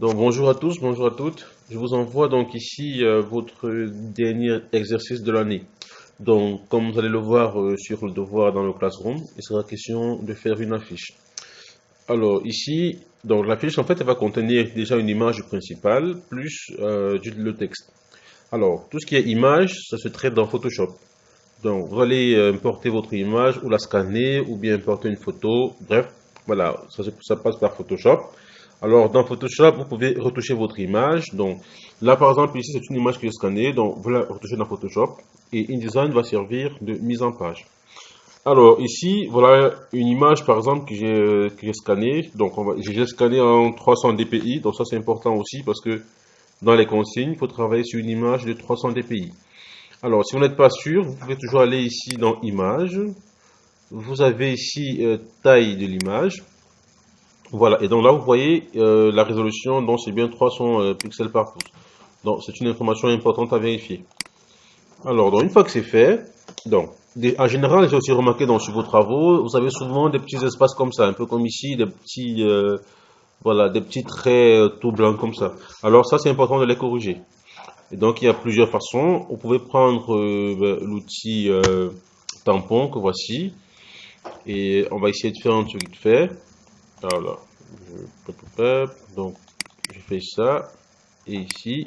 Donc bonjour à tous, bonjour à toutes. Je vous envoie donc ici votre dernier exercice de l'année. Donc comme vous allez le voir sur le devoir dans le classroom, il sera question de faire une affiche. Alors ici, donc l'affiche en fait elle va contenir déjà une image principale plus le texte. Alors tout ce qui est image, ça se traite dans Photoshop. Donc vous allez importer votre image ou la scanner ou bien importer une photo. Bref, voilà, ça passe par Photoshop. Alors, dans Photoshop, vous pouvez retoucher votre image. Donc, là, par exemple, ici, c'est une image que j'ai scannée. Donc, vous la retouchez dans Photoshop. Et InDesign va servir de mise en page. Alors, ici, voilà une image, par exemple, que j'ai scannée. Donc, j'ai scanné en 300 dpi. Donc, ça, c'est important aussi parce que dans les consignes, il faut travailler sur une image de 300 dpi. Alors, si vous n'êtes pas sûr, vous pouvez toujours aller ici dans Images. Vous avez ici taille de l'image. Voilà, et donc là vous voyez la résolution, donc c'est bien 300 pixels par pouce. Donc c'est une information importante à vérifier. Alors, donc une fois que c'est fait, donc en général j'ai aussi remarqué donc sur vos travaux, vous avez souvent des petits espaces comme ça, un peu comme ici, des petits voilà, des petits traits tout blancs comme ça. Alors ça c'est important de les corriger. Et donc il y a plusieurs façons. Vous pouvez prendre l'outil tampon que voici, et on va essayer de faire un truc vite fait. Voilà, donc je fais ça, et ici,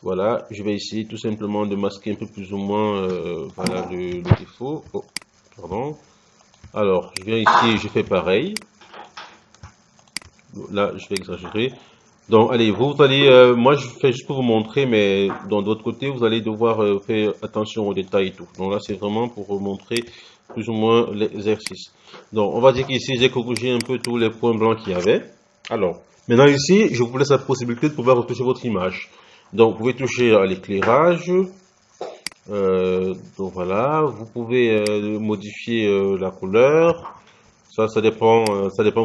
voilà, je vais essayer tout simplement de masquer un peu plus ou moins voilà, le défaut. Oh, pardon. Alors, je viens ici, je fais pareil. Là, je vais exagérer. Donc, allez, vous allez, moi je fais juste pour vous montrer, mais dans d'autres côté, vous allez devoir faire attention aux détails et tout. Donc là, c'est vraiment pour vous montrer plus ou moins l'exercice. Donc, on va dire qu'ici, j'ai corrigé un peu tous les points blancs qu'il y avait. Alors, maintenant ici, je vous laisse la possibilité de pouvoir retoucher votre image. Donc, vous pouvez toucher à l'éclairage. Donc voilà, vous pouvez modifier la couleur. Ça dépend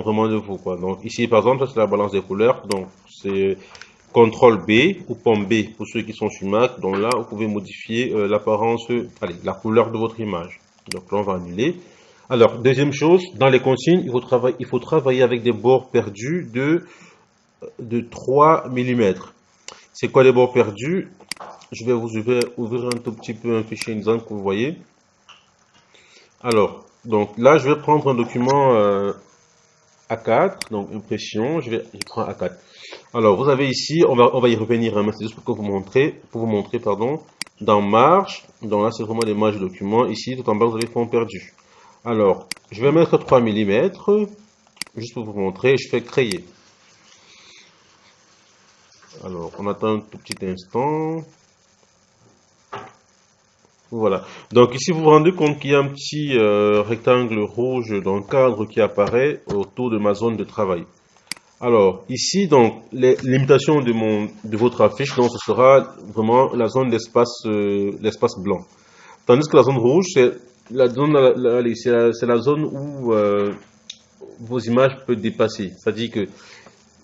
vraiment de vous, quoi. Donc ici, par exemple, c'est la balance des couleurs. Donc c'est CTRL B ou pomme B pour ceux qui sont sur Mac. Donc là, vous pouvez modifier l'apparence, allez, la couleur de votre image. Donc là, on va annuler. Alors, deuxième chose, dans les consignes, il faut travailler avec des bords perdus de 3 mm. C'est quoi les bords perdus? Je vais ouvrir un tout petit peu un fichier InDesign que vous voyez. Alors, donc là, je vais prendre un document A4, donc impression, je prends A4. Alors, vous avez ici, on va y revenir, hein, mais c'est juste pour vous montrer, pardon, dans marge, donc là, c'est vraiment les marges de document. Ici, tout en bas, vous avez fond perdu. Alors, je vais mettre 3 mm, juste pour vous montrer, je fais créer. Alors, on attend un tout petit instant. Voilà. Donc ici, vous vous rendez compte qu'il y a un petit rectangle rouge dans le cadre qui apparaît autour de ma zone de travail. Alors, ici, donc, les limitations de votre affiche, donc, ce sera vraiment la zone d'espace, l'espace blanc. Tandis que la zone rouge, c'est la zone, c'est la zone où vos images peuvent dépasser. C'est-à-dire que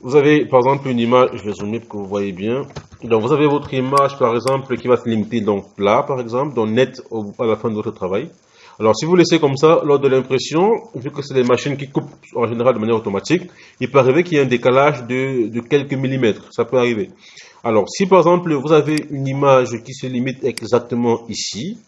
vous avez, par exemple, une image, je vais zoomer pour que vous voyez bien. Donc, vous avez votre image, par exemple, qui va se limiter, donc, là, par exemple, donc, net à la fin de votre travail. Alors, si vous laissez comme ça, lors de l'impression, vu que c'est des machines qui coupent en général de manière automatique, il peut arriver qu'il y ait un décalage de quelques millimètres. Ça peut arriver. Alors, si par exemple, vous avez une image qui se limite exactement ici,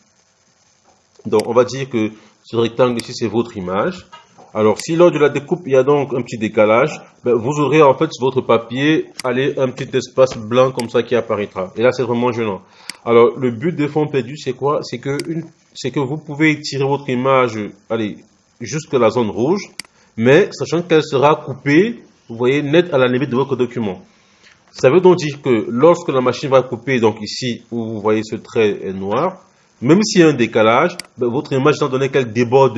donc on va dire que ce rectangle ici, c'est votre image. Alors, si lors de la découpe, il y a donc un petit décalage, ben, vous aurez en fait sur votre papier, allez, un petit espace blanc comme ça qui apparaîtra. Et là, c'est vraiment gênant. Alors, le but des fonds perdus, c'est quoi? C'est que vous pouvez tirer votre image, allez, jusqu'à la zone rouge, mais sachant qu'elle sera coupée, vous voyez, net à la limite de votre document. Ça veut donc dire que lorsque la machine va couper, donc ici, où vous voyez ce trait est noir, même s'il y a un décalage, ben, votre image, étant donné qu'elle déborde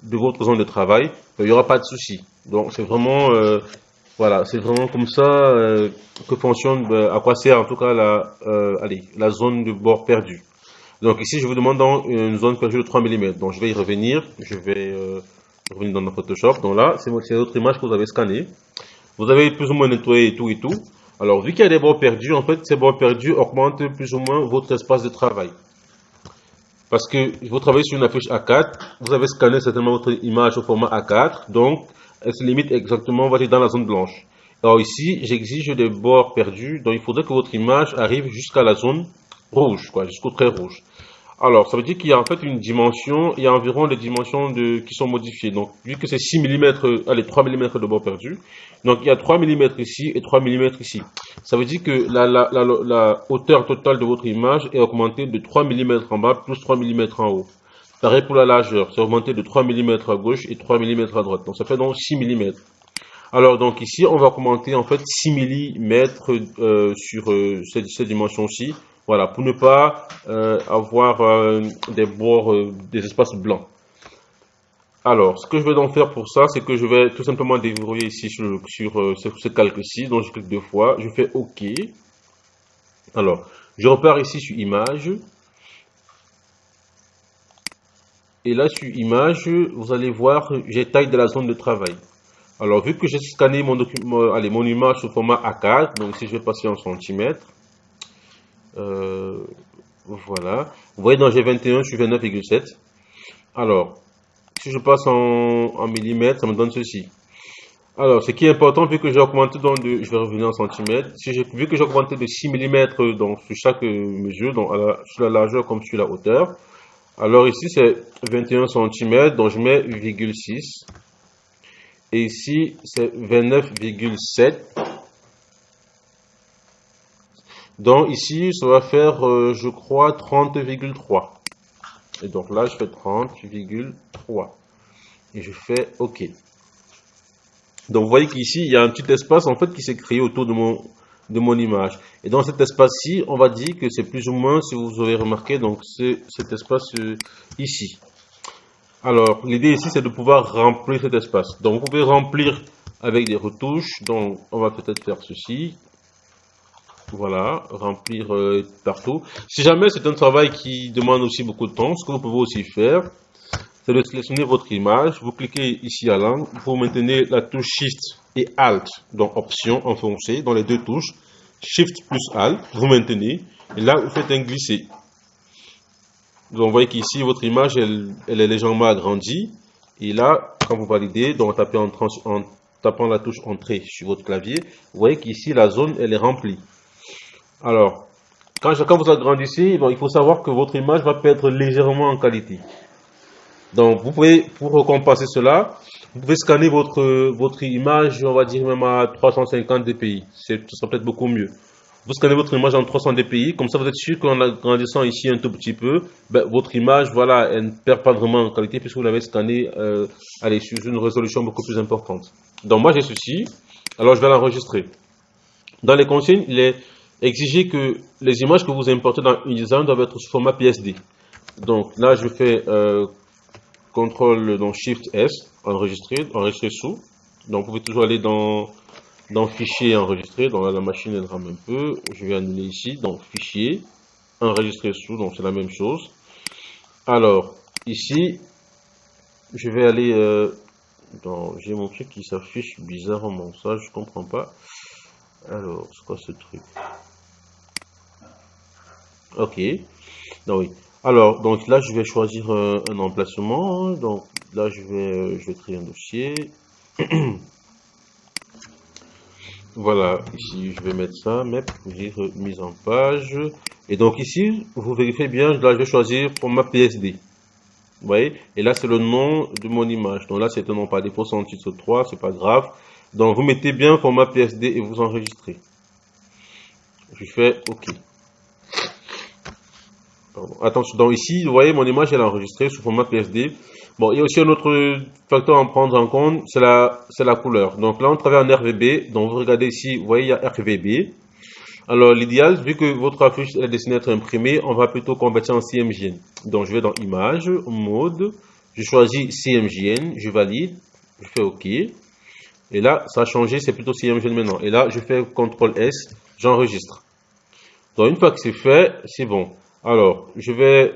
de votre zone de travail, ben, il n'y aura pas de souci. Donc, c'est vraiment, voilà, c'est vraiment comme ça que fonctionne, ben, à quoi sert en tout cas allez, la zone de bord perdu. Donc ici, je vous demande dans une zone perdue de 3 mm. Donc je vais y revenir. Je vais revenir dans Photoshop. Donc là, c'est votre image que vous avez scannée. Vous avez plus ou moins nettoyé et tout et tout. Alors, vu qu'il y a des bords perdus, en fait, ces bords perdus augmentent plus ou moins votre espace de travail. Parce que vous travaillez sur une affiche A4, vous avez scanné certainement votre image au format A4, donc elle se limite exactement, on va dire, dans la zone blanche. Alors ici, j'exige des bords perdus, donc il faudrait que votre image arrive jusqu'à la zone rouge, quoi, jusqu'au trait rouge. Alors, ça veut dire qu'il y a en fait une dimension, il y a environ des dimensions qui sont modifiées. Donc, vu que c'est 6 mm, allez, 3 mm de bord perdu, donc il y a 3 mm ici et 3 mm ici. Ça veut dire que la hauteur totale de votre image est augmentée de 3 mm en bas plus 3 mm en haut. Pareil pour la largeur, c'est augmenté de 3 mm à gauche et 3 mm à droite. Donc, ça fait donc 6 mm. Alors, donc ici, on va augmenter en fait 6 mm sur cette dimension-ci. Voilà, pour ne pas avoir des bords, des espaces blancs. Alors, ce que je vais donc faire pour ça, c'est que je vais tout simplement déverrouiller ici sur ce calque-ci. Donc, je clique 2 fois, je fais OK. Alors, je repars ici sur Image. Et là, sur Image, vous allez voir, j'ai taille de la zone de travail. Alors, vu que j'ai scanné mon image sous format A4, donc ici, je vais passer en centimètres. Voilà. Vous voyez, dans G21, je suis 29,7. Alors, si je passe en millimètres, ça me donne ceci. Alors, ce qui est important, vu que j'ai augmenté je vais revenir en centimètres. Vu que j'ai augmenté de 6 mm donc, sur chaque mesure, donc sur la largeur comme sur la hauteur. Alors ici, c'est 21 cm, donc je mets 0,6. Et ici, c'est 29,7. Donc ici, ça va faire, je crois, 30,3. Et donc là, je fais 30,3. Et je fais OK. Donc vous voyez qu'ici, il y a un petit espace en fait qui s'est créé autour de mon image. Et dans cet espace-ci, on va dire que c'est plus ou moins, si vous avez remarqué, donc c'est cet espace ici. Alors, l'idée ici, c'est de pouvoir remplir cet espace. Donc vous pouvez remplir avec des retouches. Donc on va peut-être faire ceci. Voilà, remplir partout. Si jamais c'est un travail qui demande aussi beaucoup de temps, ce que vous pouvez aussi faire, c'est de sélectionner votre image. Vous cliquez ici à l'angle, vous maintenez la touche Shift et Alt, donc Option enfoncée dans les deux touches. Shift plus Alt, vous maintenez, et là vous faites un glisser. Donc vous voyez qu'ici votre image elle est légèrement agrandie, et là quand vous validez, donc en tapant la touche Entrée sur votre clavier, vous voyez qu'ici la zone elle est remplie. Alors, quand vous agrandissez, bon, il faut savoir que votre image va perdre légèrement en qualité. Donc, vous pouvez, pour compenser cela, vous pouvez scanner votre image, on va dire même à 350 dpi. Ce sera peut-être beaucoup mieux. Vous scannez votre image en 300 dpi, comme ça vous êtes sûr qu'en agrandissant ici un tout petit peu, ben, votre image, voilà, elle ne perd pas vraiment en qualité puisque vous l'avez scanné sur une résolution beaucoup plus importante. Donc, moi j'ai ceci, alors je vais l'enregistrer. Dans les consignes, il est exigé que les images que vous importez dans InDesign doivent être sous format PSD. Donc là, je fais CTRL, donc Shift S, enregistrer sous. Donc vous pouvez toujours aller dans Fichier, enregistrer. Donc là, la machine elle rame un peu. Je vais annuler ici. Donc Fichier, enregistrer sous. Donc c'est la même chose. Alors ici, je vais aller j'ai mon truc qui s'affiche bizarrement. Ça, je comprends pas. Alors, c'est quoi ce truc? Ok, donc oui. Alors, donc là, je vais choisir un emplacement. Donc là, je vais créer un dossier. Voilà, ici, je vais mettre ça, mise en page. Et donc ici, vous vérifiez bien, là, je vais choisir format PSD. Vous voyez? Et là, c'est le nom de mon image. Donc là, c'est un nom par défaut, sans titre 3, c'est pas grave. Donc, vous mettez bien format PSD et vous enregistrez. Je fais OK. Attention, donc ici, vous voyez, mon image elle est enregistrée sous format PSD. Bon, il y a aussi un autre facteur à prendre en compte, c'est la couleur. Donc là, on travaille en RGB. Donc vous regardez ici, vous voyez, il y a RGB. Alors l'idéal, vu que votre affiche est destinée à être imprimée, on va plutôt convertir en CMJN. Donc je vais dans Image, Mode, je choisis CMJN, je valide, je fais OK. Et là, ça a changé, c'est plutôt CMJN maintenant. Et là, je fais CTRL S, j'enregistre. Donc une fois que c'est fait, c'est bon. Alors, je vais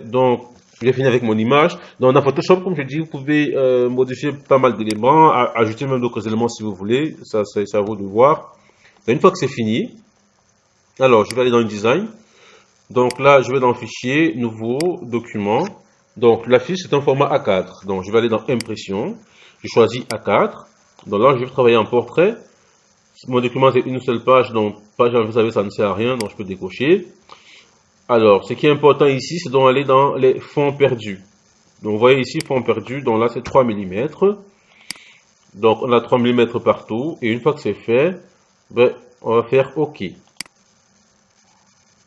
finir avec mon image. Donc, dans Photoshop, comme je dis, vous pouvez modifier pas mal d'éléments, ajouter même d'autres éléments si vous voulez. Ça, c'est à vous de voir. Donc, une fois que c'est fini, alors, je vais aller dans InDesign. Donc là, je vais dans Fichier, Nouveau, Document. Donc, la fiche, c'est un format A4. Donc, je vais aller dans Impression. Je choisis A4. Donc là, je vais travailler en portrait. Mon document c'est une seule page, donc page, vous savez, ça ne sert à rien, donc je peux décocher. Alors, ce qui est important ici, c'est d'aller dans les fonds perdus. Donc, vous voyez ici, fonds perdus, donc là, c'est 3 mm. Donc, on a 3 mm partout. Et une fois que c'est fait, ben, on va faire OK.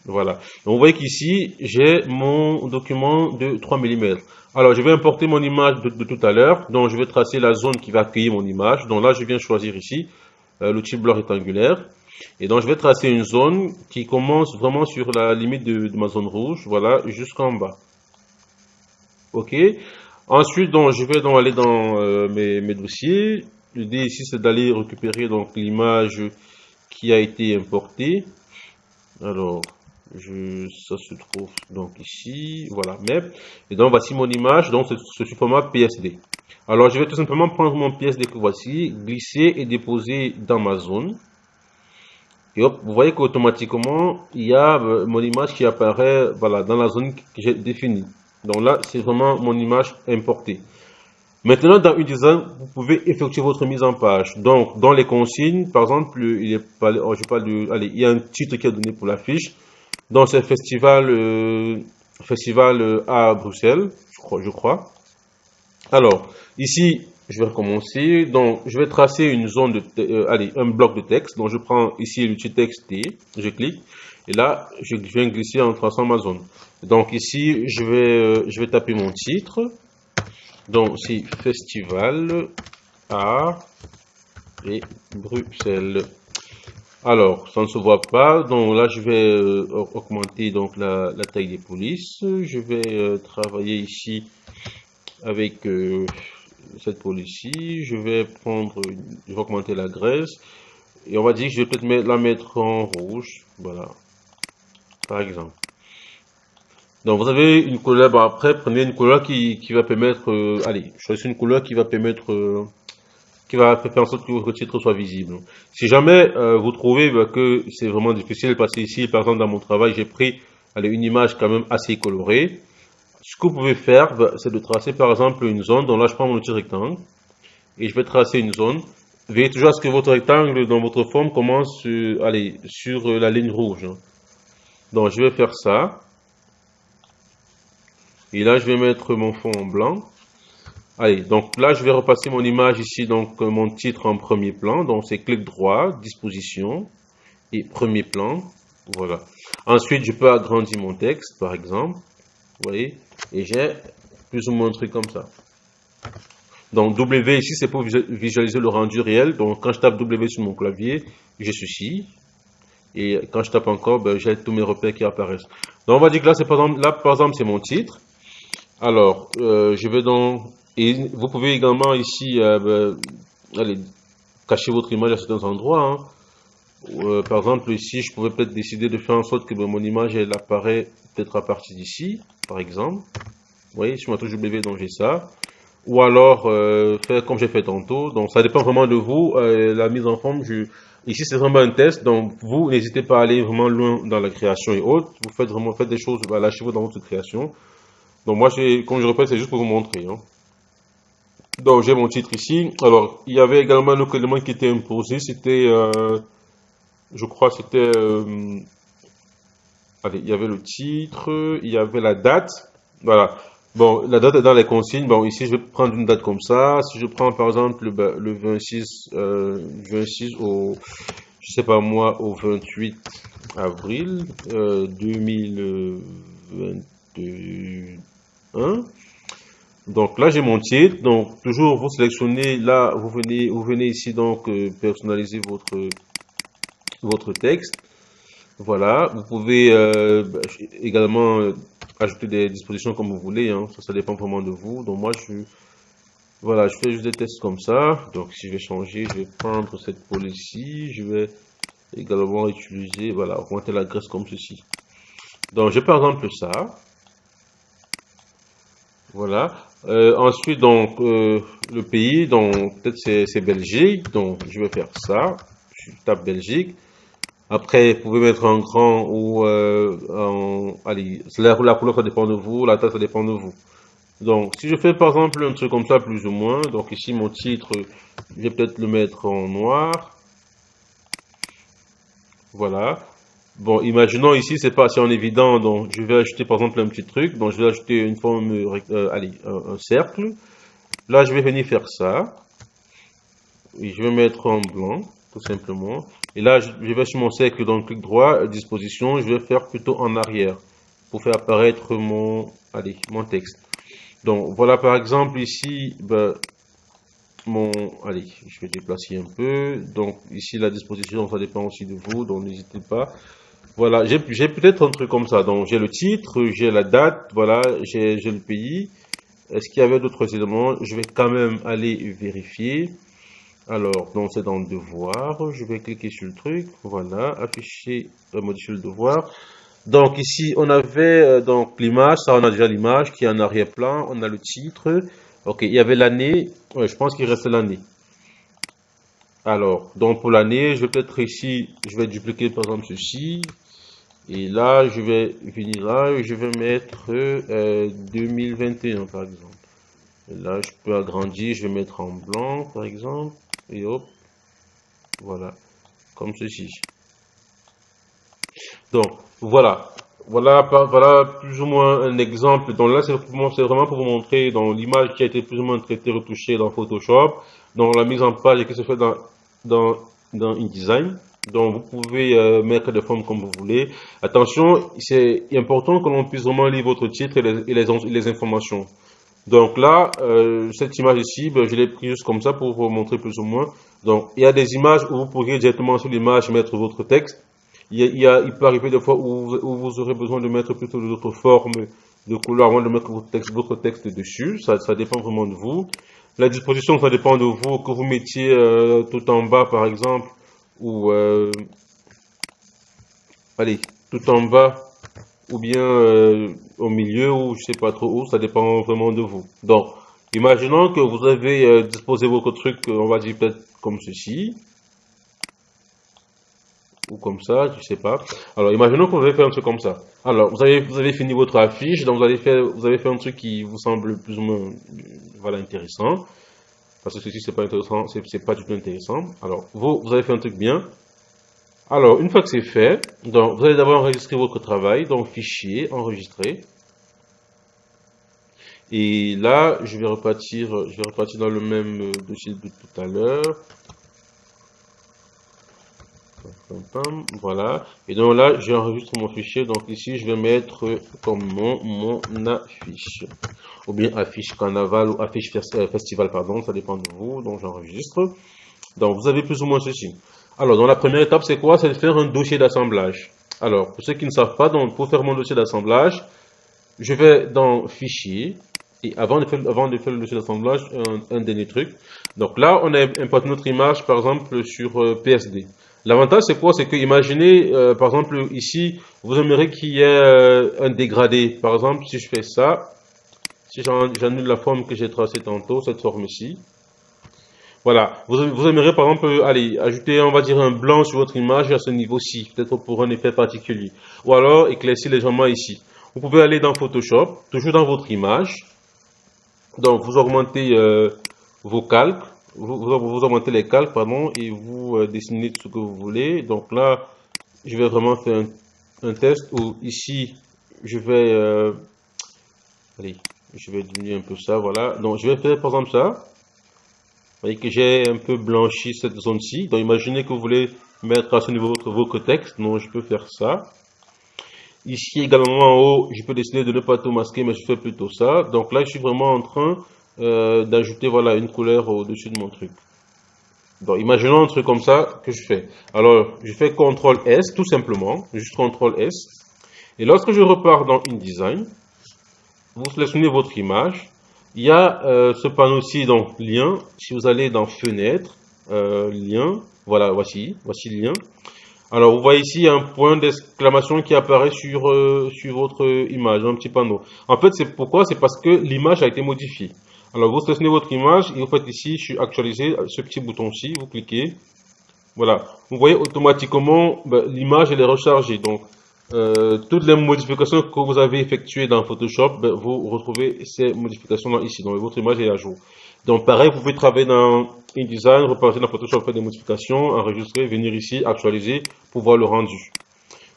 Voilà. Donc, vous voyez qu'ici, j'ai mon document de 3 mm. Alors, je vais importer mon image de tout à l'heure. Donc, je vais tracer la zone qui va accueillir mon image. Donc là, je viens choisir ici l'outil blanc rectangulaire. Et donc, je vais tracer une zone qui commence vraiment sur la limite de ma zone rouge. Voilà, jusqu'en bas. OK. Ensuite, donc, je vais donc aller dans mes dossiers. L'idée ici, c'est d'aller récupérer donc l'image qui a été importée. Alors, ça se trouve donc ici, voilà, MEP. Et donc, voici mon image, donc c'est sous format PSD. Alors, je vais tout simplement prendre mon PSD que voici, glisser et déposer dans ma zone. Et hop, vous voyez qu'automatiquement, il y a mon image qui apparaît, voilà, dans la zone que j'ai définie. Donc là, c'est vraiment mon image importée. Maintenant, dans InDesign, vous pouvez effectuer votre mise en page. Donc, dans les consignes, par exemple, il y a un titre qui est donné pour la fiche. Donc, c'est festival à Bruxelles, je crois. Alors, ici, je vais recommencer. Donc, je vais tracer une zone un bloc de texte. Donc, je prends ici l'outil texte T, je clique. Et là, je viens glisser en traçant ma zone. Donc, ici, je vais taper mon titre. Donc, c'est Festival à et Bruxelles. Alors, ça ne se voit pas. Donc là, je vais augmenter donc la taille des polices. Je vais travailler ici avec cette police-ci. Je vais augmenter la graisse. Et on va dire que je vais peut-être la mettre en rouge. Voilà. Par exemple. Donc vous avez une couleur, bon, après prenez une couleur qui va permettre, allez, choisissez une couleur qui va permettre, qui va faire en sorte que votre titre soit visible. Si jamais vous trouvez que c'est vraiment difficile, parce que ici, par exemple dans mon travail, j'ai pris allez, une image quand même assez colorée, ce que vous pouvez faire, c'est de tracer par exemple une zone, donc là je prends mon outil rectangle, et je vais tracer une zone. Veillez toujours à ce que votre rectangle dans votre forme commence allez, sur la ligne rouge. Donc je vais faire ça. Et là, je vais mettre mon fond en blanc. Allez, donc là, je vais repasser mon image ici, donc mon titre en premier plan. Donc, c'est clic droit, disposition et premier plan. Voilà. Ensuite, je peux agrandir mon texte, par exemple. Vous voyez? Et j'ai plus ou moins un truc comme ça. Donc, W ici, c'est pour visualiser le rendu réel. Donc, quand je tape W sur mon clavier, j'ai ceci. Et quand je tape encore, ben, j'ai tous mes repères qui apparaissent. Donc, on va dire que là, par exemple, c'est mon titre. Alors, je vais donc, et vous pouvez également ici, allez, cacher votre image à certains endroits. Par exemple, ici, je pourrais peut-être décider de faire en sorte que mon image, elle apparaît peut-être à partir d'ici, par exemple. Vous voyez, sur ma touche W, donc j'ai ça. Ou alors, faire comme j'ai fait tantôt. Donc, ça dépend vraiment de vous. La mise en forme, ici, c'est vraiment un test. Donc, vous, n'hésitez pas à aller vraiment loin dans la création et autres. Vous faites des choses, lâchez-vous dans votre création. Donc moi, comme je répète, c'est juste pour vous montrer. Donc j'ai mon titre ici. Alors, il y avait également un autre élément qui était imposé. C'était, je crois, c'était, allez, il y avait le titre, il y avait la date. Voilà. Bon, la date est dans les consignes. Bon, ici, je vais prendre une date comme ça. Si je prends, par exemple, le 26 au, je sais pas moi, au 28 avril 2021. Donc là, j'ai mon titre. Donc, toujours, vous sélectionnez, là, vous venez ici, donc, personnaliser votre texte. Voilà. Vous pouvez également ajouter des dispositions comme vous voulez. Ça dépend vraiment de vous. Donc, moi, voilà, je fais juste des tests comme ça. Donc, si je vais changer, je vais prendre cette police-ci. Je vais également utiliser, voilà, augmenter la graisse comme ceci. Donc, j'ai par exemple ça. Voilà. Ensuite, donc, le pays, donc, peut-être c'est Belgique. Donc, je vais faire ça. Je tape Belgique. Après, vous pouvez mettre en grand ou allez, la couleur, ça dépend de vous. La taille, ça dépend de vous. Donc, si je fais par exemple un truc comme ça, plus ou moins. Donc, ici, mon titre, je vais peut-être le mettre en noir. Voilà. Bon, imaginons ici, c'est pas assez en évident, donc je vais ajouter par exemple un petit truc. Donc je vais ajouter une forme, allez, un cercle. Là, je vais venir faire ça. Et je vais mettre en blanc, tout simplement. Et là, je vais sur mon cercle, donc clic droit, disposition, je vais faire plutôt en arrière pour faire apparaître mon, allez, mon texte. Donc voilà par exemple ici, ben, allez, je vais déplacer un peu. Donc ici la disposition, ça dépend aussi de vous, donc n'hésitez pas. Voilà, j'ai peut-être un truc comme ça. Donc j'ai le titre, j'ai la date, voilà, j'ai le pays. Est-ce qu'il y avait d'autres éléments? Je vais quand même aller vérifier. Alors, donc c'est dans devoir, je vais cliquer sur le truc, voilà, afficher, modifier le devoir. Donc ici, on avait donc l'image, ça on a déjà l'image qui est en arrière-plan, on a le titre. Ok, il y avait l'année, ouais, je pense qu'il reste l'année. Alors, donc pour l'année, je vais peut-être ici, je vais dupliquer par exemple ceci. Et là, je vais venir là, et je vais mettre 2021 par exemple. Et là, je peux agrandir, je vais mettre en blanc par exemple. Et hop, voilà, comme ceci. Donc, voilà. Voilà plus ou moins un exemple. Donc là, c'est vraiment pour vous montrer dans l'image qui a été plus ou moins traitée, retouchée dans Photoshop, dans la mise en page qui se fait dans InDesign. Donc, vous pouvez mettre des formes comme vous voulez. Attention, c'est important que l'on puisse vraiment lire votre titre et les informations. Donc là, cette image ici, ben, je l'ai prise juste comme ça pour vous montrer plus ou moins. Donc, il y a des images où vous pourriez directement sur l'image mettre votre texte. Il peut arriver des fois où vous aurez besoin de mettre plutôt d'autres formes de couleurs avant de mettre votre texte dessus. Ça dépend vraiment de vous. La disposition, ça dépend de vous, que vous mettiez tout en bas par exemple, ou allez, tout en bas, ou bien au milieu, ou je sais pas trop où, ça dépend vraiment de vous. Donc, imaginons que vous avez disposé votre truc, on va dire peut-être comme ceci, ou comme ça, je sais pas. Alors, imaginons que vous avez fait un truc comme ça. Alors, vous avez fini votre affiche, donc vous avez fait un truc qui vous semble plus ou moins, voilà, intéressant. Parce que ceci, c'est pas intéressant, c'est pas du tout intéressant. Alors, vous avez fait un truc bien. Alors, une fois que c'est fait, donc, vous allez d'abord enregistrer votre travail, donc fichier, enregistrer. Et là, je vais repartir dans le même dossier de tout à l'heure. Voilà. Et donc là, j'enregistre mon fichier. Donc ici, je vais mettre comme mon affiche. Ou bien affiche carnaval ou affiche festival, pardon. Ça dépend de vous. Donc j'enregistre. Donc vous avez plus ou moins ceci. Alors, dans la première étape, c'est quoi? C'est de faire un dossier d'assemblage. Alors, pour ceux qui ne savent pas, donc pour faire mon dossier d'assemblage, je vais dans fichier. Et avant de faire le dossier d'assemblage, un dernier truc. Donc là, on a importé notre image, par exemple, sur PSD. L'avantage, c'est quoi? C'est que, imaginez, par exemple, ici, vous aimeriez qu'il y ait un dégradé. Par exemple, si je fais ça, si j'annule la forme que j'ai tracée tantôt, cette forme ici. Voilà. Vous aimeriez, par exemple, allez, ajouter, on va dire, un blanc sur votre image à ce niveau-ci, peut-être pour un effet particulier. Ou alors, éclaircir légèrement ici. Vous pouvez aller dans Photoshop, toujours dans votre image. Donc, vous augmentez vos calques, vous augmentez les calques, pardon, et vous dessinez tout ce que vous voulez. Donc là, je vais vraiment faire un test où ici, je vais, allez, je vais diminuer un peu ça, voilà. Donc, je vais faire par exemple ça. Vous voyez que j'ai un peu blanchi cette zone-ci. Donc, imaginez que vous voulez mettre à ce niveau votre texte. Donc, je peux faire ça. Ici également en haut, je peux décider de ne pas tout masquer, mais je fais plutôt ça. Donc là, je suis vraiment en train d'ajouter voilà, une couleur au-dessus de mon truc. Donc imaginons un truc comme ça que je fais. Alors, je fais CTRL S tout simplement, juste CTRL S. Et lorsque je repars dans InDesign, vous sélectionnez votre image. Il y a ce panneau-ci, donc lien. Si vous allez dans fenêtre, lien, voilà, voici le lien. Alors, vous voyez ici, il y a un point d'exclamation qui apparaît sur votre image, un petit panneau. En fait, c'est pourquoi? C'est parce que l'image a été modifiée. Alors, vous sélectionnez votre image et vous faites ici, je suis actualisé, ce petit bouton-ci, vous cliquez. Voilà. Vous voyez automatiquement, ben, l'image, elle est rechargée. Donc, toutes les modifications que vous avez effectuées dans Photoshop, ben, vous retrouvez ces modifications-là ici. Donc, votre image est à jour. Donc, pareil, vous pouvez travailler dans InDesign, repartir dans Photoshop, faire des modifications, enregistrer, venir ici, actualiser pour voir le rendu.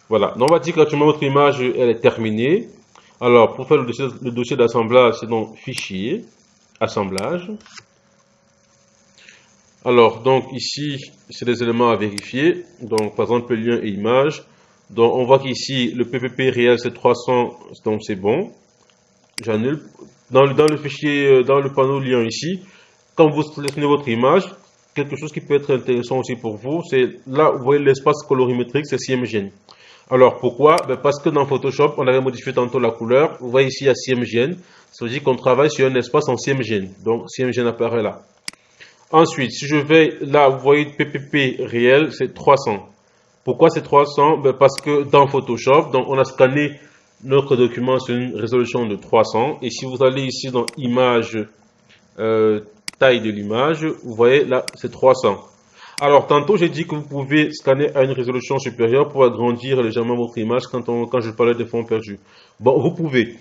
Voilà. Donc, on va dire qu'actuellement, votre image, elle est terminée. Alors, pour faire le dossier d'assemblage, c'est donc Fichier, Assemblage. Alors, donc ici, c'est des éléments à vérifier. Donc, par exemple, le lien et image. Donc, on voit qu'ici, le PPP réel, c'est 300, donc c'est bon. J'annule. Dans le fichier, dans le panneau lien ici, quand vous sélectionnez votre image, quelque chose qui peut être intéressant aussi pour vous, c'est là, vous voyez l'espace colorimétrique, c'est CMGN. Alors, pourquoi? Ben, parce que dans Photoshop, on avait modifié tantôt la couleur. Vous voyez ici, il y a CMGN. Ça veut dire qu'on travaille sur un espace en CMGN. Donc, CMGN apparaît là. Ensuite, si je vais là, vous voyez PPP réel, c'est 300. Pourquoi c'est 300? Ben parce que dans Photoshop, donc on a scanné notre document sur une résolution de 300. Et si vous allez ici dans Image, taille de l'image, vous voyez là, c'est 300. Alors, tantôt, j'ai dit que vous pouvez scanner à une résolution supérieure pour agrandir légèrement votre image quand je parlais de fond perdu. Bon, vous pouvez.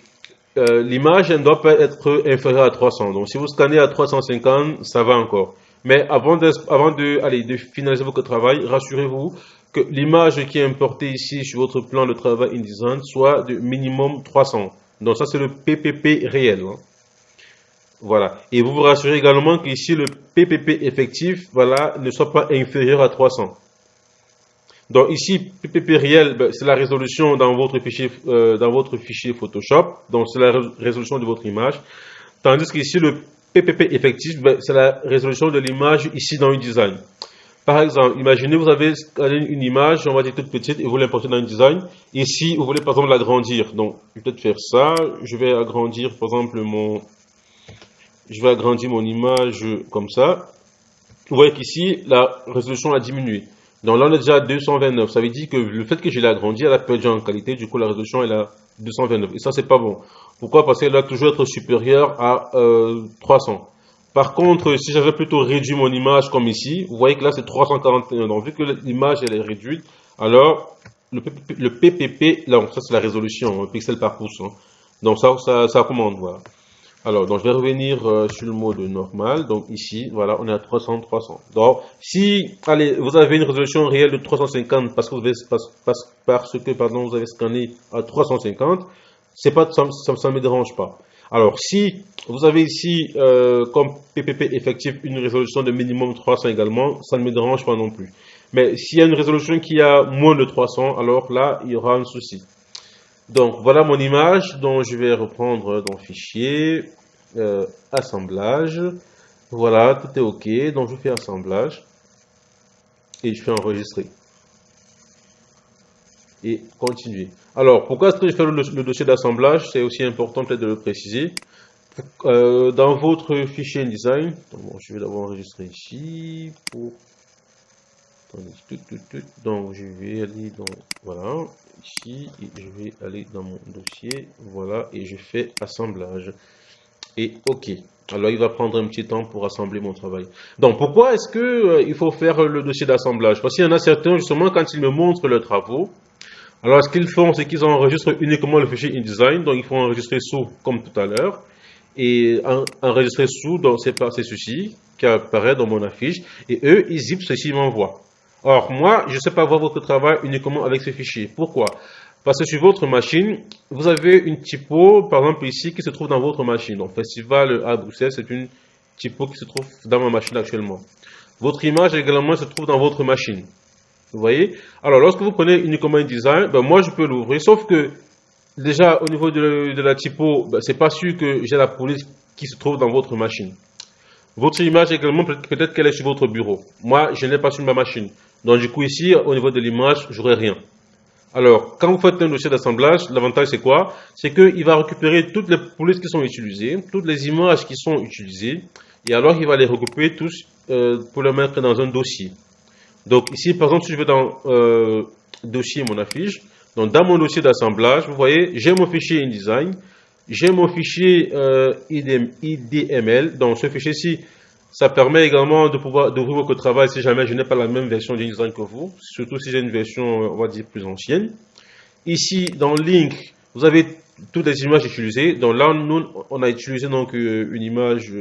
L'image ne doit pas être inférieure à 300. Donc, si vous scannez à 350, ça va encore. Mais avant de finaliser votre travail, rassurez-vous que l'image qui est importée ici sur votre plan de travail InDesign soit de minimum 300. Donc, ça, c'est le PPP réel. Hein. Voilà. Et vous vous rassurez également qu'ici, le PPP effectif, voilà, ne soit pas inférieur à 300. Donc ici, PPP réel, ben, c'est la résolution dans votre fichier Photoshop. Donc c'est la résolution de votre image. Tandis qu'ici, le PPP effectif, ben, c'est la résolution de l'image ici dans InDesign. Par exemple, imaginez vous avez une image, on va dire toute petite, et vous l'importez dans InDesign. Ici, vous voulez par exemple l'agrandir. Donc, je vais peut-être faire ça. Je vais agrandir par exemple mon image comme ça. Vous voyez qu'ici, la résolution a diminué. Donc là, on est déjà à 229. Ça veut dire que le fait que je l'ai agrandi, elle a perdu en qualité. Du coup, la résolution est à 229. Et ça, c'est pas bon. Pourquoi? Parce qu'elle doit toujours être supérieure à 300. Par contre, si j'avais plutôt réduit mon image comme ici, vous voyez que là, c'est 341. Donc, vu que l'image, elle est réduite, alors, le PPP, là, ça, c'est la résolution, hein, pixel par pouce. Hein. Donc, ça commande, voilà. Alors, donc je vais revenir sur le mode normal. Donc ici, voilà, on est à 300, 300. Donc, si, allez, vous avez une résolution réelle de 350 parce que vous avez scanné à 350, c'est pas, ça ne me dérange pas. Alors, si vous avez ici, comme PPP effectif, une résolution de minimum 300 également, ça ne me dérange pas non plus. Mais s'il y a une résolution qui a moins de 300, alors là, il y aura un souci. Donc voilà mon image dont je vais reprendre dans fichier, assemblage. Voilà, tout est OK. Donc je fais assemblage et je fais enregistrer. Et continuer. Alors pourquoi est-ce que je fais le dossier d'assemblage? C'est aussi important peut-être de le préciser. Dans votre fichier InDesign, bon, je vais d'abord enregistrer ici pour... Donc je vais aller dans... Voilà. Ici, et je vais aller dans mon dossier, voilà, et je fais assemblage. Et OK. Alors, il va prendre un petit temps pour assembler mon travail. Donc, pourquoi est-ce que il faut faire le dossier d'assemblage? Parce qu'il y en a certains, justement, quand ils me montrent leurs travaux, alors ce qu'ils font, c'est qu'ils enregistrent uniquement le fichier InDesign, donc il faut enregistrer sous, comme tout à l'heure, et enregistrer sous, donc c'est ceci qui apparaît dans mon affiche, et eux, ils zip ceci, ils m'envoient. Or, moi, je ne sais pas voir votre travail uniquement avec ce fichier. Pourquoi? Parce que sur votre machine, vous avez une typo, par exemple ici, qui se trouve dans votre machine. Donc, Festival à Bruxelles, c'est une typo qui se trouve dans ma machine actuellement. Votre image également se trouve dans votre machine. Vous voyez? Alors, lorsque vous prenez uniquement InDesign, ben, moi, je peux l'ouvrir. Sauf que, déjà, au niveau de la typo, ben, c'est pas sûr que j'ai la police qui se trouve dans votre machine. Votre image également, peut-être qu'elle est sur votre bureau. Moi, je n'ai pas sur ma machine. Donc, du coup, ici, au niveau de l'image, j'aurai rien. Alors, quand vous faites un dossier d'assemblage, l'avantage, c'est quoi? C'est qu'il va récupérer toutes les polices qui sont utilisées, toutes les images qui sont utilisées, et alors, il va les regrouper tous pour les mettre dans un dossier. Donc, ici, par exemple, si je vais dans dossier, mon affiche, donc dans mon dossier d'assemblage, vous voyez, j'ai mon fichier InDesign, j'ai mon fichier IDML. Donc, ce fichier-ci, ça permet également d'ouvrir votre travail si jamais je n'ai pas la même version d'InDesign que vous, surtout si j'ai une version, on va dire, plus ancienne. Ici, dans Link, vous avez toutes les images utilisées. Donc là, nous, on a utilisé donc une image,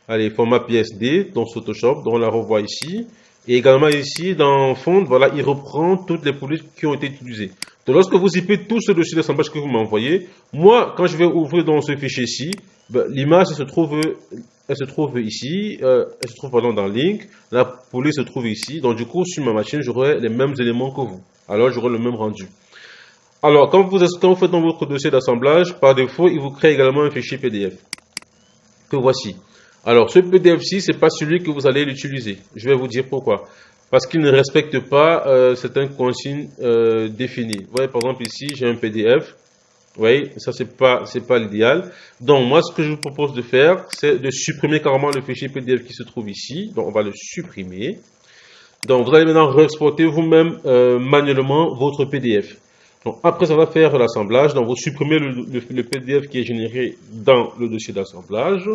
allez, format PSD dans Photoshop. Donc on la revoit ici. Et également ici, dans Fond, voilà, il reprend toutes les polices qui ont été utilisées. Donc lorsque vous zippez tout ce dossier d'assemblage que vous m'envoyez, moi, quand je vais ouvrir dans ce fichier-ci, ben, l'image elle se trouve ici, elle se trouve pardon, dans Link, la police se trouve ici. Donc du coup, sur ma machine, j'aurai les mêmes éléments que vous. Alors j'aurai le même rendu. Alors, quand vous faites dans votre dossier d'assemblage, par défaut, il vous crée également un fichier PDF. Que voici. Alors, ce PDF-ci, c'est pas celui que vous allez l'utiliser. Je vais vous dire pourquoi. Parce qu'il ne respecte pas certaines consignes définies. Vous voyez, par exemple, ici, j'ai un PDF. Vous voyez, ça, c'est pas l'idéal. Donc, moi, ce que je vous propose de faire, c'est de supprimer carrément le fichier PDF qui se trouve ici. Donc, on va le supprimer. Donc, vous allez maintenant réexporter vous-même manuellement votre PDF. Donc, après avoir fait l'assemblage, donc vous supprimez le PDF qui est généré dans le dossier d'assemblage.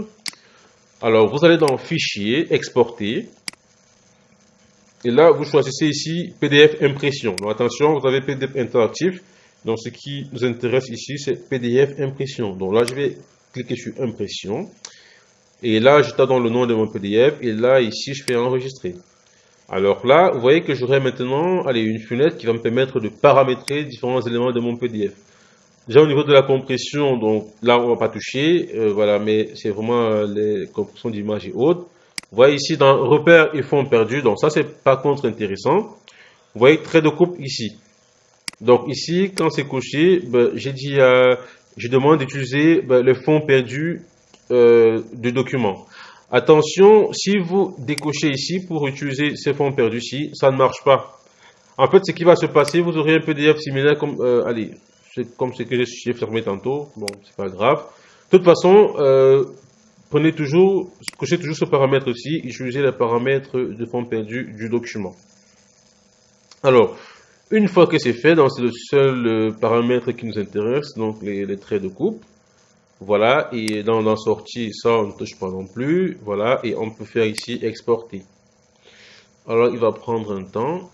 Alors, vous allez dans Fichier, Exporter. Et là, vous choisissez ici PDF Impression. Donc, attention, vous avez PDF Interactif. Donc, ce qui nous intéresse ici, c'est PDF Impression. Donc là, je vais cliquer sur Impression. Et là, je tape dans le nom de mon PDF. Et là, ici, je fais Enregistrer. Alors là, vous voyez que j'aurai maintenant allez, une fenêtre qui va me permettre de paramétrer différents éléments de mon PDF. Déjà au niveau de la compression, donc là on ne va pas toucher, voilà, mais c'est vraiment les compressions d'image et autres. Vous voyez ici dans repères et fonds perdus, donc ça c'est par contre intéressant. Vous voyez trait de coupe ici. Donc ici, quand c'est coché, ben, je demande d'utiliser le fond perdu du document. Attention, si vous décochez ici pour utiliser ces fonds perdus-ci, ça ne marche pas. En fait, ce qui va se passer, vous aurez un PDF similaire comme, allez, c'est comme ce que j'ai fermé tantôt. Bon, c'est pas grave. De toute façon, cochez toujours ce paramètre-ci, utilisez les paramètres de fonds perdus du document. Alors, une fois que c'est fait, donc c'est le seul paramètre qui nous intéresse, donc les traits de coupe. Voilà, et dans la sortie, ça on ne touche pas non plus. Voilà, et on peut faire ici exporter. Alors il va prendre un temps.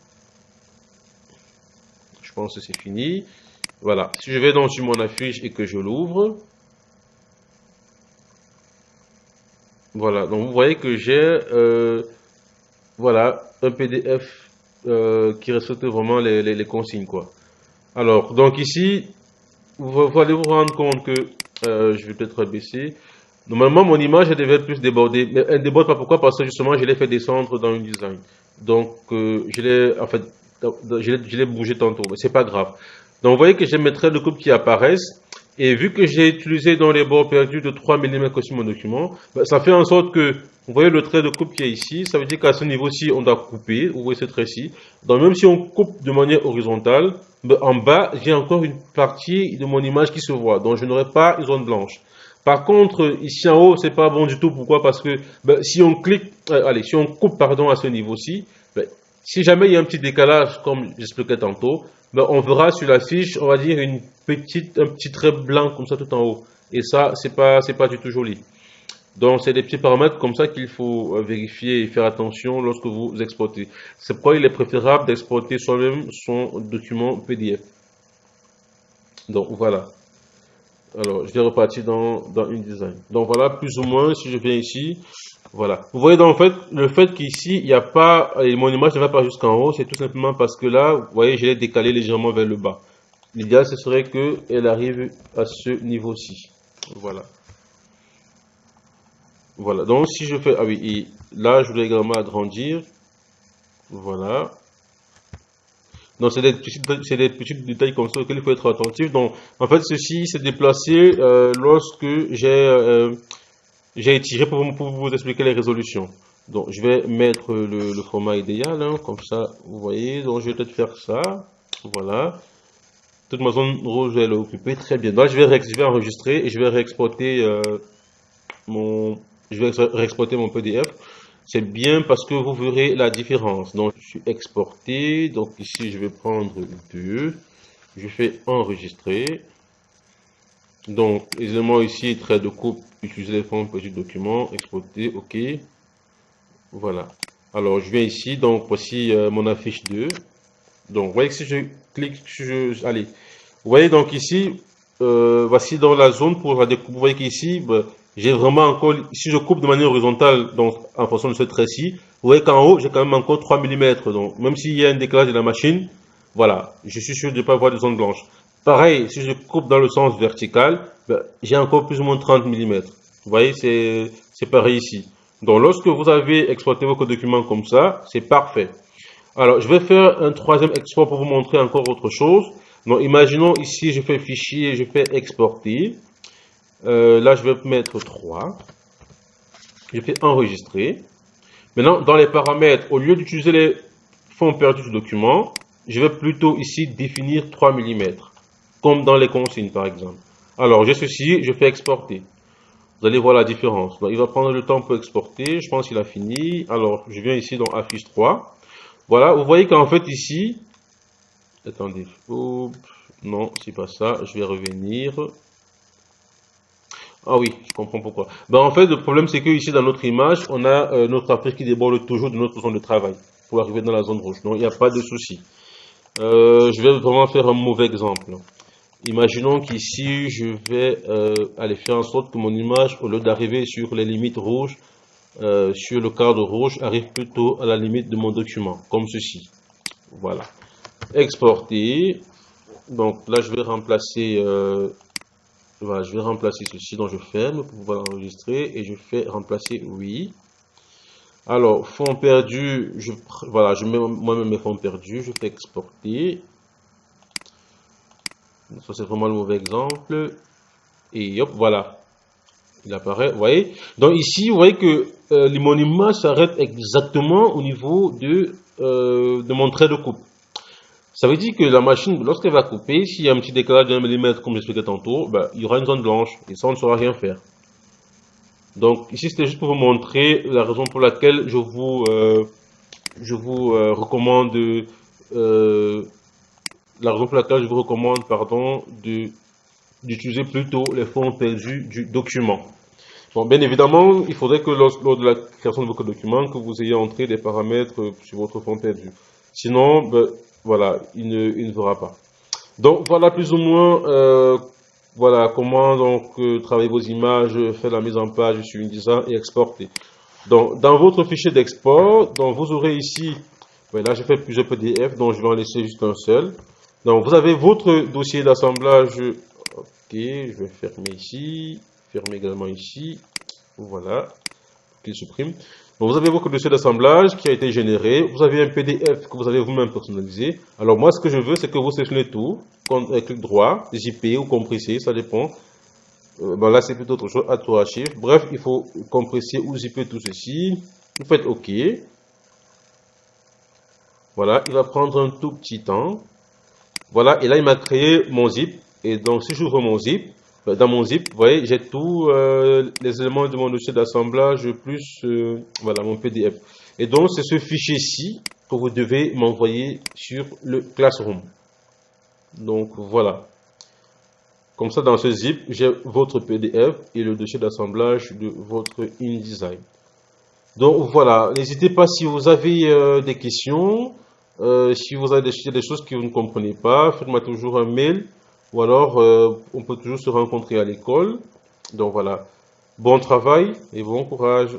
Je pense que c'est fini. Voilà, si je vais donc sur mon affiche et que je l'ouvre. Voilà, donc vous voyez que j'ai voilà, un PDF qui respecte vraiment les consignes, quoi. Alors, donc ici, vous allez vous rendre compte que je vais peut-être baisser. Normalement, mon image elle devait être plus débordée, mais elle ne déborde pas. Pourquoi? Parce que justement, je l'ai fait descendre dans InDesign. Donc, je l'ai bougé tantôt, mais c'est pas grave. Donc, vous voyez que j'ai mes traits de coupe qui apparaissent. Et vu que j'ai utilisé dans les bords perdus de 3 mm sur mon document, ben, ça fait en sorte que, vous voyez le trait de coupe qui est ici, ça veut dire qu'à ce niveau-ci, on doit couper. Vous voyez ce trait-ci. Donc, même si on coupe de manière horizontale, ben, en bas, j'ai encore une partie de mon image qui se voit. Donc, je n'aurai pas une zone blanche. Par contre, ici en haut, c'est pas bon du tout. Pourquoi? Parce que ben, si on clique, allez, si on coupe pardon à ce niveau-ci, ben, si jamais il y a un petit décalage, comme j'expliquais tantôt, ben, on verra sur la fiche, on va dire un petit trait blanc comme ça tout en haut. Et ça, c'est pas du tout joli. Donc, c'est des petits paramètres comme ça qu'il faut vérifier et faire attention lorsque vous exportez. C'est pourquoi il est préférable d'exporter soi-même son document PDF. Donc, voilà. Alors, je vais repartir dans InDesign. Donc, voilà, plus ou moins, si je viens ici, voilà. Vous voyez, donc, en fait, le fait qu'ici, il n'y a pas, mon image ne va pas jusqu'en haut, c'est tout simplement parce que là, vous voyez, je l'ai décalé légèrement vers le bas. L'idéal, ce serait qu'elle arrive à ce niveau-ci. Voilà. Voilà. Donc, si je fais, ah oui, et là, je voudrais également agrandir. Voilà. Donc, c'est des petits détails comme ça auxquels il faut être attentif. Donc, en fait, ceci s'est déplacé lorsque j'ai étiré pour vous expliquer les résolutions. Donc, je vais mettre le format idéal, hein, comme ça, vous voyez. Donc, je vais peut-être faire ça. Voilà. Toute ma zone rouge, elle est occupée. Très bien. Donc, je vais enregistrer et je vais réexporter mon PDF. C'est bien parce que vous verrez la différence. Donc, je suis exporté. Donc, ici, je vais prendre 2. Je fais enregistrer. Donc, les éléments ici, trait de coupe, utiliser les formes petit document, exporter, OK. Voilà. Alors, je viens ici. Donc, voici mon affiche 2. Donc, vous voyez que si je clique, allez, vous voyez donc ici, voici dans la zone pour la découpe. Vous voyez qu'ici, ben, j'ai vraiment encore, si je coupe de manière horizontale, donc en fonction de ce trait-ci, vous voyez qu'en haut, j'ai quand même encore 3 mm. Donc, même s'il y a un décalage de la machine, voilà, je suis sûr de ne pas avoir de zone blanche. Pareil, si je coupe dans le sens vertical, ben, j'ai encore plus ou moins 30 mm. Vous voyez, c'est pareil ici. Donc, lorsque vous avez exporté votre document comme ça, c'est parfait. Alors, je vais faire un troisième export pour vous montrer encore autre chose. Donc, imaginons ici, je fais fichier, je fais exporter. Là, je vais mettre 3. Je fais enregistrer. Maintenant, dans les paramètres, au lieu d'utiliser les fonds perdus du document, je vais plutôt ici définir 3 mm, comme dans les consignes par exemple. Alors, j'ai ceci, je fais exporter. Vous allez voir la différence. Donc, il va prendre le temps pour exporter. Je pense qu'il a fini. Alors, je viens ici dans affiche 3. Voilà, vous voyez qu'en fait ici, attendez, non, c'est pas ça, je vais revenir. Ah oui, je comprends pourquoi. Ben, en fait, le problème, c'est que ici, dans notre image, on a notre affiche qui déborde toujours de notre zone de travail pour arriver dans la zone rouge. Donc, il n'y a pas de souci. Je vais vraiment faire un mauvais exemple. Imaginons qu'ici, je vais aller faire en sorte que mon image, au lieu d'arriver sur les limites rouges, sur le cadre rouge, arrive plutôt à la limite de mon document, comme ceci. Voilà. Exporter. Donc là, je vais remplacer... voilà, je vais remplacer ceci, donc je ferme pour pouvoir enregistrer et je fais remplacer oui. Alors, fonds perdus, voilà, je mets moi-même mes fonds perdus, je fais exporter. Ça, c'est vraiment le mauvais exemple. Et hop, voilà. Il apparaît, vous voyez. Donc ici, vous voyez que mon image s'arrête exactement au niveau de mon trait de coupe. Ça veut dire que la machine, lorsqu'elle va couper, s'il y a un petit décalage de 1 mm, comme j'expliquais tantôt, ben, il y aura une zone blanche et ça, on ne saura rien faire. Donc ici, c'était juste pour vous montrer la raison pour laquelle je vous recommande, pardon, d'utiliser plutôt les fonds perdus du document. Bon, bien évidemment, il faudrait que lors de la création de votre document, que vous ayez entré des paramètres sur votre fond perdu. Sinon, ben, voilà, il ne verra pas. Donc, voilà plus ou moins voilà, comment donc travailler vos images, faire la mise en page sur InDesign et exporter. Donc, dans votre fichier d'export, donc vous aurez ici, voilà, j'ai fait plusieurs PDF, donc je vais en laisser juste un seul. Donc, vous avez votre dossier d'assemblage. Ok, je vais fermer ici, fermer également ici. Voilà, qu'il supprime. Donc, vous avez votre dossier d'assemblage qui a été généré. Vous avez un PDF que vous avez vous-même personnalisé. Alors, moi, ce que je veux, c'est que vous sélectionnez tout. Clic droit, JP ou compressé, ça dépend. Bon, là, c'est plutôt autre chose, add to archive. Bref, il faut compresser ou zipper tout ceci. Vous faites OK. Voilà, il va prendre un tout petit temps. Voilà, et là, il m'a créé mon zip. Et donc, si j'ouvre mon zip, dans mon zip, vous voyez, j'ai tous les éléments de mon dossier d'assemblage plus voilà, mon PDF. Et donc, c'est ce fichier-ci que vous devez m'envoyer sur le Classroom. Donc, voilà. Comme ça, dans ce zip, j'ai votre PDF et le dossier d'assemblage de votre InDesign. Donc, voilà. N'hésitez pas si vous avez des questions, si vous avez des choses que vous ne comprenez pas, faites-moi toujours un mail. Ou alors, on peut toujours se rencontrer à l'école. Donc voilà, bon travail et bon courage.